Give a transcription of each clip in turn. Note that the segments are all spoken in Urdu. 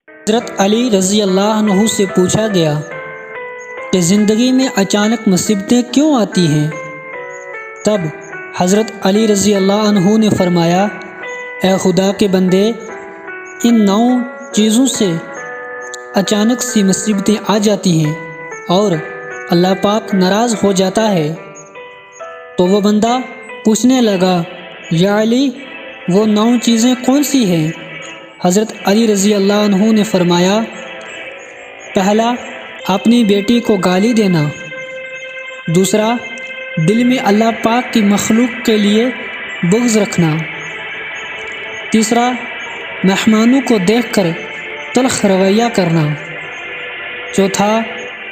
حضرت علی رضی اللہ عنہ سے پوچھا گیا کہ زندگی میں اچانک مصیبتیں کیوں آتی ہیں؟ تب حضرت علی رضی اللہ عنہ نے فرمایا، اے خدا کے بندے، ان 9 چیزوں سے اچانک سی مصیبتیں آ جاتی ہیں اور اللہ پاک ناراض ہو جاتا ہے۔ تو وہ بندہ پوچھنے لگا، یا علی، وہ 9 چیزیں کون سی ہیں؟ حضرت علی رضی اللہ عنہ نے فرمایا، پہلا، اپنی بیٹی کو گالی دینا۔ دوسرا، دل میں اللہ پاک کی مخلوق کے لیے بغض رکھنا۔ تیسرا، مہمانوں کو دیکھ کر تلخ رویہ کرنا۔ چوتھا،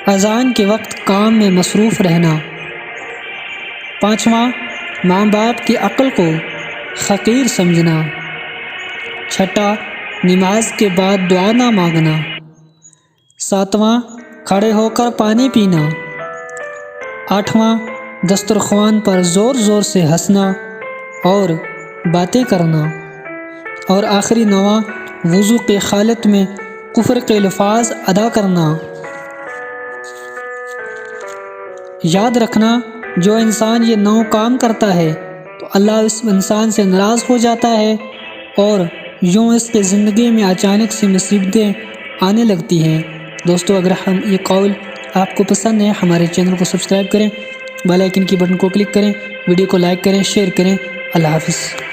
اذان کے وقت کام میں مصروف رہنا۔ پانچواں، ماں باپ کی عقل کو حقیر سمجھنا۔ چھٹا، نماز کے بعد دعا نہ مانگنا۔ ساتواں، کھڑے ہو کر پانی پینا۔ آٹھواں، دسترخوان پر زور زور سے ہنسنا اور باتیں کرنا۔ اور آخری 9واں، وضو کی حالت میں کفر کے الفاظ ادا کرنا۔ یاد رکھنا، جو انسان یہ 9 کام کرتا ہے تو اللہ اس انسان سے ناراض ہو جاتا ہے اور یوں اس کے زندگی میں اچانک سی مصیبتیں آنے لگتی ہیں۔ دوستو، اگر یہ قول آپ کو پسند ہے، ہمارے چینل کو سبسکرائب کریں، بیل آئیکن کی بٹن کو کلک کریں، ویڈیو کو لائک کریں، شیئر کریں۔ اللہ حافظ۔